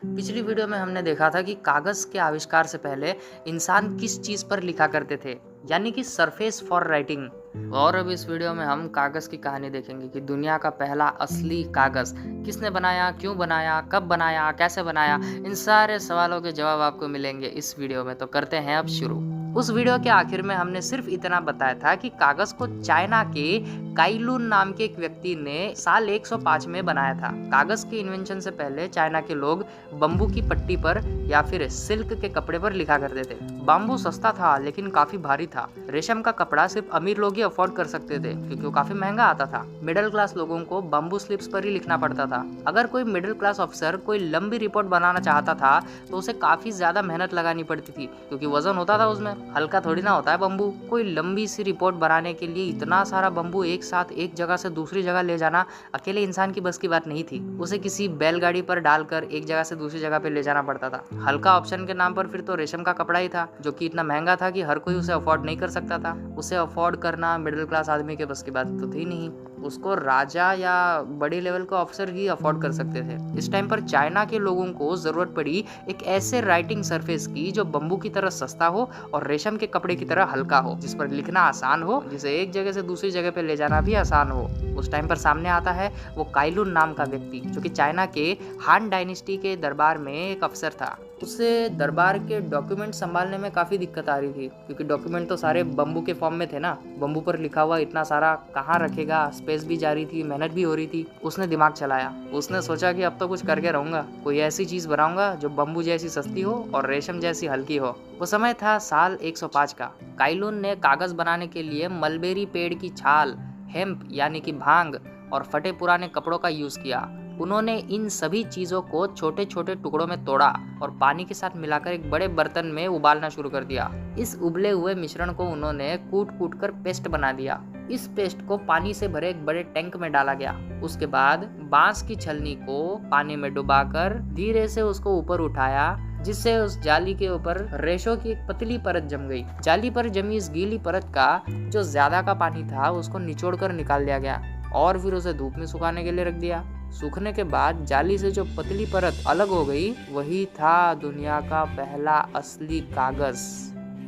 पिछली वीडियो में हमने देखा था कि कागज के आविष्कार से पहले इंसान किस चीज पर लिखा करते थे, यानी कि सरफेस फॉर राइटिंग। और अब इस वीडियो में हम कागज की कहानी देखेंगे कि दुनिया का पहला असली कागज किसने बनाया, क्यों बनाया, कब बनाया, कैसे बनाया। इन सारे सवालों के जवाब आपको मिलेंगे इस वीडियो में। तो करते हैं अब शुरू। उस वीडियो के आखिर में हमने सिर्फ इतना बताया था कि कागज को चाइना के काइलून नाम के एक व्यक्ति ने साल 105 में बनाया था। कागज के इन्वेंशन से पहले चाइना के लोग बम्बू की पट्टी पर या फिर सिल्क के कपड़े पर लिखा करते थे। बाम्बू सस्ता था लेकिन काफी भारी था। रेशम का कपड़ा सिर्फ अमीर लोग ही अफोर्ड कर सकते थे क्योंकि वो काफी महंगा आता था। मिडिल क्लास लोगों को बम्बू स्लिप्स पर ही लिखना पड़ता था। अगर कोई मिडिल क्लास ऑफिसर कोई लंबी रिपोर्ट बनाना चाहता था तो उसे काफी ज्यादा मेहनत लगानी पड़ती थी क्योंकि वजन होता था उसमें, हल्का थोड़ी ना होता है बम्बू। कोई लंबी सी रिपोर्ट बनाने के लिए इतना सारा बम्बू एक साथ एक जगह से दूसरी जगह ले जाना अकेले इंसान की बस की बात नहीं थी। उसे किसी बैलगाड़ी पर डालकर एक जगह से दूसरी जगह पे ले जाना पड़ता था। हल्का ऑप्शन के नाम पर फिर तो रेशम का कपड़ा ही था जो कि इतना महंगा था कि हर कोई उसे अफोर्ड नहीं कर सकता था। उसे अफोर्ड करना मिडिल क्लास आदमी के बस की बात तो थी नहीं, उसको राजा या बड़े लेवल का ऑफिसर ही अफोर्ड कर सकते थे। इस टाइम पर चाइना के लोगों को जरूरत पड़ी एक ऐसे राइटिंग सरफेस की जो बम्बू की तरह सस्ता हो और रेशम के कपड़े की तरह हल्का हो, जिस पर लिखना आसान हो, जिसे एक जगह से दूसरी जगह पे ले जाना भी आसान हो। उस टाइम पर सामने आता है वो काइलून नाम का व्यक्ति जो कि चाइना के हान डायनेस्टी के दरबार में एक अफसर था। उसे दरबार के डॉक्यूमेंट संभालने में काफी दिक्कत आ रही थी क्योंकि डॉक्यूमेंट तो सारे बम्बू के फॉर्म में थे ना। बम्बू पर लिखा हुआ इतना सारा कहाँ रखेगा, स्पेस भी जा रही थी, मेहनत भी हो रही थी। उसने दिमाग चलाया, उसने सोचा कि अब तो कुछ करके रहूंगा, कोई ऐसी चीज बनाऊंगा जो बम्बू जैसी सस्ती हो और रेशम जैसी हल्की हो। वो समय था साल 105 का। काइलून ने कागज बनाने के लिए मलबेरी पेड़ की छाल, हेम्प यानी कि भांग और फटे पुराने कपड़ों का यूज किया। उन्होंने इन सभी चीजों को छोटे छोटे टुकड़ों में तोड़ा और पानी के साथ मिलाकर एक बड़े बर्तन में उबालना शुरू कर दिया। इस उबले हुए मिश्रण को उन्होंने कूट कूट कर पेस्ट बना दिया। इस पेस्ट को पानी से भरे एक बड़े टैंक में डाला गया। उसके बाद बांस की छलनी को पानी में डुबाकर धीरे से उसको ऊपर उठाया, जिससे उस जाली के ऊपर रेशों की एक पतली परत जम गई। जाली पर जमी इस गीली परत का जो ज्यादा का पानी था उसको निचोड़ कर निकाल दिया गया और फिर उसे धूप में सुखाने के लिए रख दिया। सूखने के बाद जाली से जो पतली परत अलग हो गई वही था दुनिया का पहला असली कागज।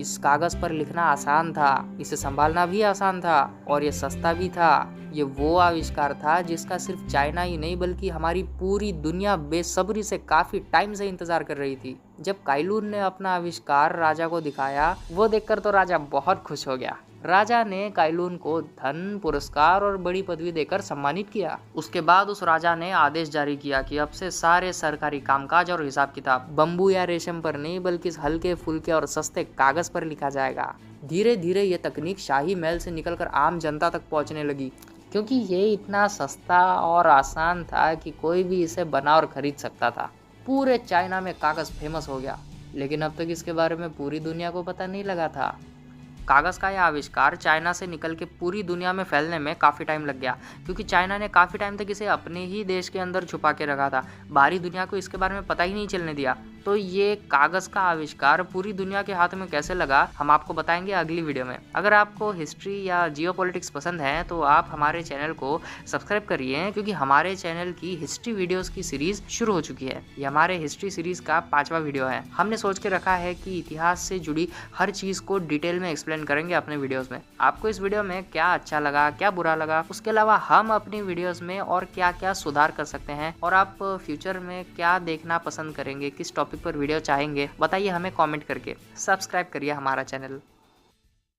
इस कागज पर लिखना आसान था, इसे संभालना भी आसान था और ये सस्ता भी था। ये वो आविष्कार था जिसका सिर्फ चाइना ही नहीं बल्कि हमारी पूरी दुनिया बेसब्री से काफी टाइम से इंतजार कर रही थी। जब काइलून ने अपना आविष्कार राजा को दिखाया, वो देखकर तो राजा बहुत खुश हो गया। राजा ने काइलून को धन, पुरस्कार और बड़ी पदवी देकर सम्मानित किया। उसके बाद उस राजा ने आदेश जारी किया कि अब से सारे सरकारी कामकाज और हिसाब किताब बम्बू या रेशम पर नहीं बल्कि हल्के फुल्के और सस्ते कागज पर लिखा जाएगा। धीरे धीरे ये तकनीक शाही महल से निकलकर आम जनता तक पहुंचने लगी क्योंकि ये इतना सस्ता और आसान था कि कोई भी इसे बना और खरीद सकता था। पूरे चाइना में कागज फेमस हो गया, लेकिन अब तक इसके बारे में पूरी दुनिया को पता नहीं लगा था। कागज़ का यह आविष्कार चाइना से निकल के पूरी दुनिया में फैलने में काफ़ी टाइम लग गया क्योंकि चाइना ने काफ़ी टाइम तक इसे अपने ही देश के अंदर छुपा के रखा था। बाहरी दुनिया को इसके बारे में पता ही नहीं चलने दिया। तो ये कागज़ का आविष्कार पूरी दुनिया के हाथ में कैसे लगा हम आपको बताएंगे अगली वीडियो में। अगर आपको हिस्ट्री या जियोपॉलिटिक्स पसंद है तो आप हमारे चैनल को सब्सक्राइब करिए क्योंकि हमारे चैनल की हिस्ट्री वीडियोस की सीरीज शुरू हो चुकी है। ये हमारे हिस्ट्री सीरीज का 5वां वीडियो है। हमने सोच के रखा है कि इतिहास से जुड़ी हर चीज़ को डिटेल में एक्सप्लेन करेंगे अपने वीडियोस में। आपको इस वीडियो में क्या अच्छा लगा, क्या बुरा लगा, उसके अलावा हम अपनी वीडियोस में और क्या क्या सुधार कर सकते हैं और आप फ्यूचर में क्या देखना पसंद करेंगे, किस टॉपिक पर वीडियो चाहेंगे, बताइए हमें कमेंट करके। सब्सक्राइब करिए हमारा चैनल।